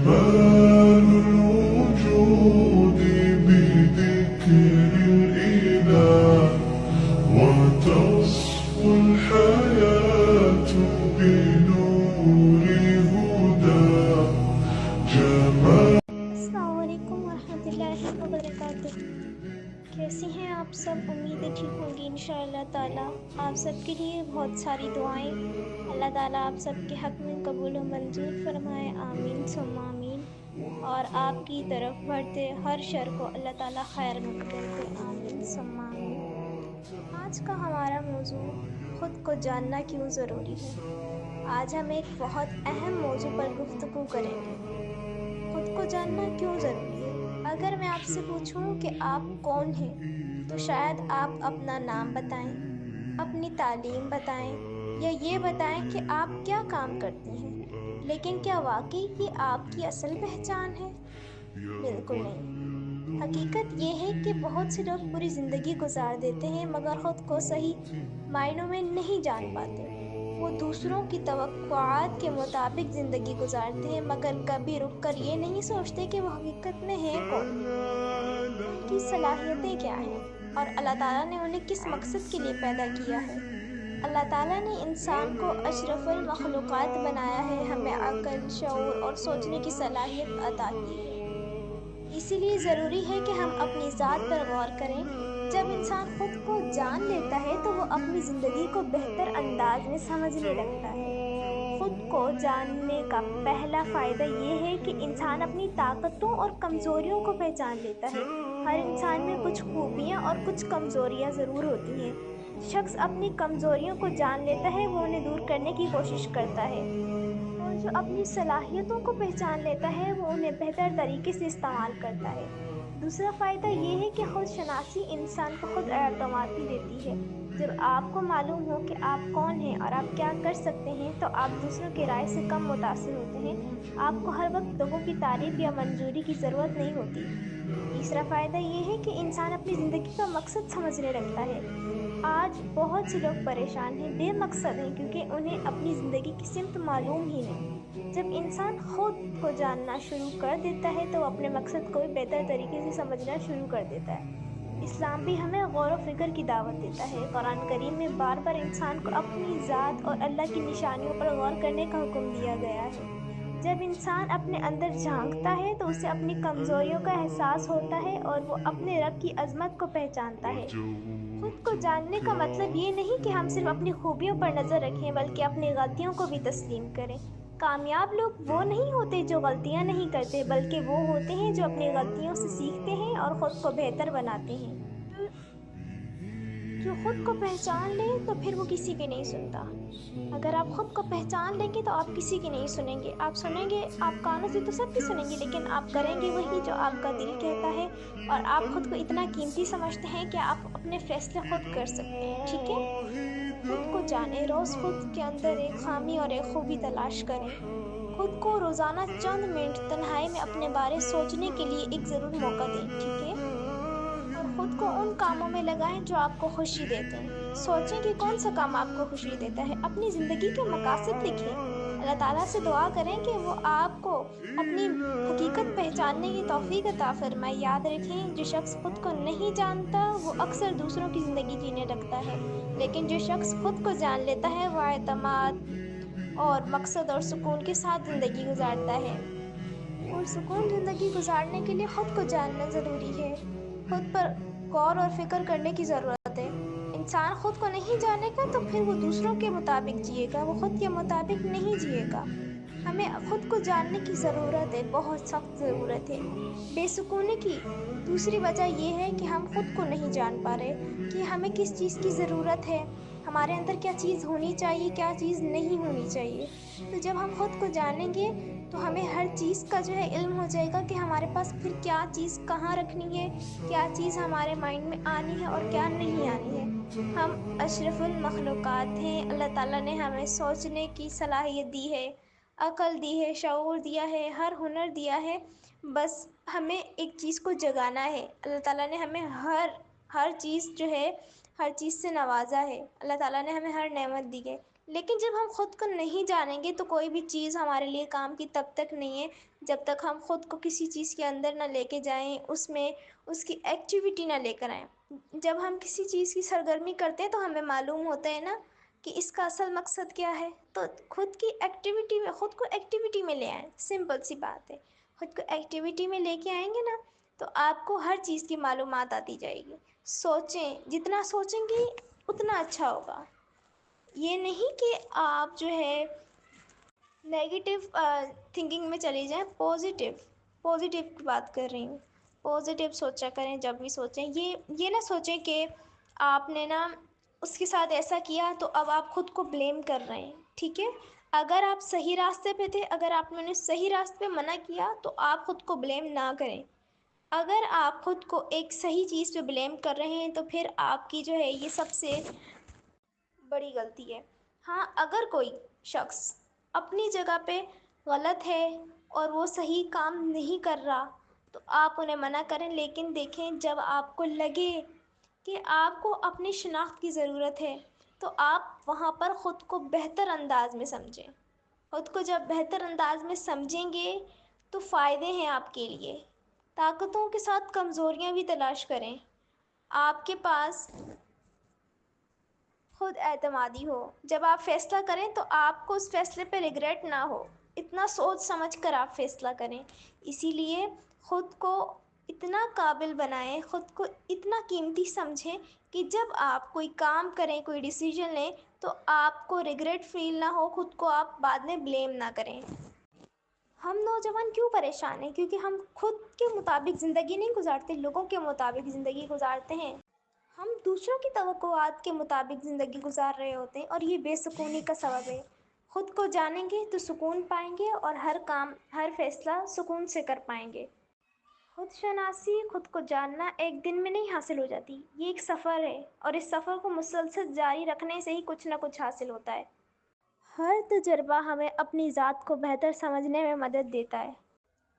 جمال الوجود بذكر الإله، وتصفو الحياة بنور هدى. جمال. السلام علیکم ورحمۃ اللہ وبرکاتہ. کیسی ہیں آپ سب؟ امید ہے ٹھیک ہوں گی انشاءاللہ تعالیٰ. آپ سب کے لیے بہت ساری دعائیں. اللہ تعالیٰ آپ سب کے حق میں قبول و منظور فرمائے. آمین ثم آمین. اور آپ کی طرف بڑھتے ہر شر کو اللہ تعالیٰ خیر میں بدل دے. آمین ثم آمین. آج کا ہمارا موضوع خود کو جاننا کیوں ضروری ہے. آج ہم ایک بہت اہم موضوع پر گفتگو کریں گے. خود کو جاننا کیوں ضروری ہے. اگر میں آپ سے پوچھوں کہ آپ کون ہیں تو شاید آپ اپنا نام بتائیں، اپنی تعلیم بتائیں، یا یہ بتائیں کہ آپ کیا کام کرتی ہیں. لیکن کیا واقعی یہ آپ کی اصل پہچان ہے؟ بالکل نہیں. حقیقت یہ ہے کہ بہت سے لوگ پوری زندگی گزار دیتے ہیں مگر خود کو صحیح معنوں میں نہیں جان پاتے. وہ دوسروں کی توقعات کے مطابق زندگی گزارتے ہیں مگر کبھی رک کر یہ نہیں سوچتے کہ وہ حقیقت میں ہیں کون. ان کی صلاحیتیں کیا ہیں اور اللہ تعالیٰ نے انہیں کس مقصد کے لیے پیدا کیا ہے. اللہ تعالیٰ نے انسان کو اشرف المخلوقات بنایا ہے. ہمیں عقل، شعور اور سوچنے کی صلاحیت عطا کی ہے. اسی لیے ضروری ہے کہ ہم اپنی ذات پر غور کریں. جب انسان خود کو جان لیتا ہے تو وہ اپنی زندگی کو بہتر انداز میں سمجھنے لگتا ہے. خود کو جاننے کا پہلا فائدہ یہ ہے کہ انسان اپنی طاقتوں اور کمزوریوں کو پہچان لیتا ہے. ہر انسان میں کچھ خوبیاں اور کچھ کمزوریاں ضرور ہوتی ہیں. جو شخص اپنی کمزوریوں کو جان لیتا ہے وہ انہیں دور کرنے کی کوشش کرتا ہے، اور جو اپنی صلاحیتوں کو پہچان لیتا ہے وہ انہیں بہتر طریقے سے استعمال کرتا ہے. دوسرا فائدہ یہ ہے کہ خود شناسی انسان کو خود اعتمادی دیتی ہے. جب آپ کو معلوم ہو کہ آپ کون ہیں اور آپ کیا کر سکتے ہیں تو آپ دوسروں کی رائے سے کم متاثر ہوتے ہیں. آپ کو ہر وقت لوگوں کی تعریف یا منظوری کی ضرورت نہیں ہوتی. تیسرا فائدہ یہ ہے کہ انسان اپنی زندگی کا مقصد سمجھنے لگتا ہے. آج بہت سے لوگ پریشان ہیں، بے مقصد ہیں، کیونکہ انہیں اپنی زندگی کی سمت معلوم ہی نہیں. جب انسان خود کو جاننا شروع کر دیتا ہے تو وہ اپنے مقصد کو بھی بہتر طریقے سے سمجھنا شروع کر دیتا ہے. اسلام بھی ہمیں غور و فکر کی دعوت دیتا ہے. قرآن کریم میں بار بار انسان کو اپنی ذات اور اللہ کی نشانیوں پر غور کرنے کا حکم دیا گیا ہے. جب انسان اپنے اندر جھانکتا ہے تو اسے اپنی کمزوریوں کا احساس ہوتا ہے اور وہ اپنے رب کی عظمت کو پہچانتا ہے. خود کو جاننے کا مطلب یہ نہیں کہ ہم صرف اپنی خوبیوں پر نظر رکھیں بلکہ اپنی غلطیوں کو بھی تسلیم کریں. کامیاب لوگ وہ نہیں ہوتے جو غلطیاں نہیں کرتے بلکہ وہ ہوتے ہیں جو اپنی غلطیوں سے سیکھتے ہیں اور خود کو بہتر بناتے ہیں. جو خود کو پہچان لے تو پھر وہ کسی کی نہیں سنتا. اگر آپ خود کو پہچان لیں گے تو آپ کسی کی نہیں سنیں گے. آپ سنیں گے، آپ کانوں سے تو سب کی سنیں گے لیکن آپ کریں گے وہی جو آپ کا دل کہتا ہے. اور آپ خود کو اتنا قیمتی سمجھتے ہیں کہ آپ اپنے فیصلے خود کر سکتے ہیں. ٹھیک ہے؟ خود کو جانیں. روز خود کے اندر ایک خامی اور ایک خوبی تلاش کریں. خود کو روزانہ چند منٹ تنہائی میں اپنے بارے سوچنے کے لیے ایک ضرور موقع دیں. ٹھیک ہے؟ اور خود کو ان کاموں میں لگائیں جو آپ کو خوشی دیتے ہیں. سوچیں کہ کون سا کام آپ کو خوشی دیتا ہے. اپنی زندگی کے مقاصد لکھیں. اللہ تعالیٰ سے دعا کریں کہ وہ آپ کو اپنی حقیقت پہچاننے کی توفیق عطا فرمائے. یاد رکھیں، جو شخص خود کو نہیں جانتا وہ اکثر دوسروں کی زندگی جینے لگتا ہے، لیکن جو شخص خود کو جان لیتا ہے وہ اعتماد اور مقصد اور سکون کے ساتھ زندگی گزارتا ہے. پرسکون زندگی گزارنے کے لیے خود کو جاننا ضروری ہے. خود پر غور اور فکر کرنے کی ضرورت ہے. انسان خود کو نہیں جانے گا تو پھر وہ دوسروں کے مطابق جیے گا، وہ خود کے مطابق نہیں جیے گا. ہمیں خود کو جاننے کی ضرورت ہے، بہت سخت ضرورت ہے. بے سکونی کی دوسری وجہ یہ ہے کہ ہم خود کو نہیں جان پا رہے کہ ہمیں کس چیز کی ضرورت ہے، ہمارے اندر کیا چیز ہونی چاہیے، کیا چیز نہیں ہونی چاہیے. تو جب ہم خود کو جانیں گے تو ہمیں ہر چیز کا جو ہے علم ہو جائے گا کہ ہمارے پاس پھر کیا چیز کہاں رکھنی ہے، کیا چیز ہمارے مائنڈ میں آنی ہے اور کیا نہیں آنی ہے. ہم اشرف المخلوقات ہیں. اللہ تعالیٰ نے ہمیں سوچنے کی صلاحیت دی ہے، عقل دی ہے، شعور دیا ہے، ہر ہنر دیا ہے. بس ہمیں ایک چیز کو جگانا ہے. اللہ تعالیٰ نے ہمیں ہر چیز جو ہے ہر چیز سے نوازا ہے. اللہ تعالیٰ نے ہمیں ہر نعمت دی ہے لیکن جب ہم خود کو نہیں جانیں گے تو کوئی بھی چیز ہمارے لیے کام کی تب تک نہیں ہے جب تک ہم خود کو کسی چیز کے اندر نہ لے کے جائیں، اس میں اس کی ایکٹیویٹی نہ لے کر آئیں۔ جب ہم کسی چیز کی سرگرمی کرتے ہیں تو ہمیں معلوم ہوتا ہے نا کہ اس کا اصل مقصد کیا ہے، تو خود کی ایکٹیویٹی میں، خود کو ایکٹیویٹی میں لے آئیں، سمپل سی بات ہے۔ خود کو ایکٹیویٹی میں لے کے آئیں گے نا تو آپ کو ہر چیز کی معلومات آتی جائے گی۔ سوچیں، جتنا سوچیں گی اتنا اچھا ہوگا۔ یہ نہیں کہ آپ جو ہے نیگیٹو تھنکنگ میں چلی جائیں، پازیٹیو کی بات کر رہی ہوں۔ پازیٹیو سوچا کریں جب بھی سوچیں، یہ نہ سوچیں کہ آپ نے نا اس کے ساتھ ایسا کیا تو اب آپ خود کو بلیم کر رہے ہیں، ٹھیک ہے؟ اگر آپ صحیح راستے پہ تھے، اگر آپ نے صحیح راستے پہ منع کیا تو آپ خود کو بلیم نہ کریں۔ اگر آپ خود کو ایک صحیح چیز پہ بلیم کر رہے ہیں تو پھر آپ کی جو ہے یہ سب سے بڑی غلطی ہے۔ ہاں، اگر کوئی شخص اپنی جگہ پہ غلط ہے اور وہ صحیح کام نہیں کر رہا تو آپ انہیں منع کریں، لیکن دیکھیں جب آپ کو لگے کہ آپ کو اپنی شناخت کی ضرورت ہے تو آپ وہاں پر خود کو بہتر انداز میں سمجھیں۔ خود کو جب بہتر انداز میں سمجھیں گے تو فائدے ہیں آپ کے لیے۔ طاقتوں کے ساتھ کمزوریاں بھی تلاش کریں۔ آپ کے پاس خود اعتمادی ہو، جب آپ فیصلہ کریں تو آپ کو اس فیصلے پہ ریگریٹ نہ ہو، اتنا سوچ سمجھ کر آپ فیصلہ کریں۔ اسی لیے خود کو اتنا قابل بنائیں، خود کو اتنا قیمتی سمجھیں کہ جب آپ کوئی کام کریں، کوئی ڈیسیجن لیں تو آپ کو ریگریٹ فیل نہ ہو، خود کو آپ بعد میں بلیم نہ کریں۔ ہم نوجوان کیوں پریشان ہیں؟ کیونکہ ہم خود کے مطابق زندگی نہیں گزارتے، لوگوں کے مطابق زندگی گزارتے ہیں۔ ہم دوسروں کی توقعات کے مطابق زندگی گزار رہے ہوتے ہیں اور یہ بے سکونی کا سبب ہے۔ خود کو جانیں گے تو سکون پائیں گے اور ہر کام، ہر فیصلہ سکون سے کر پائیں گے۔ خود شناسی، خود کو جاننا ایک دن میں نہیں حاصل ہو جاتی، یہ ایک سفر ہے اور اس سفر کو مسلسل جاری رکھنے سے ہی کچھ نہ کچھ حاصل ہوتا ہے۔ ہر تجربہ ہمیں اپنی ذات کو بہتر سمجھنے میں مدد دیتا ہے۔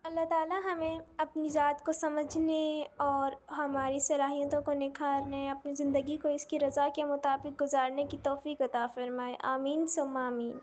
اللہ تعالیٰ ہمیں اپنی ذات کو سمجھنے اور ہماری صلاحیتوں کو نکھارنے، اپنی زندگی کو اس کی رضا کے مطابق گزارنے کی توفیق عطا فرمائے۔ آمین ثم آمین۔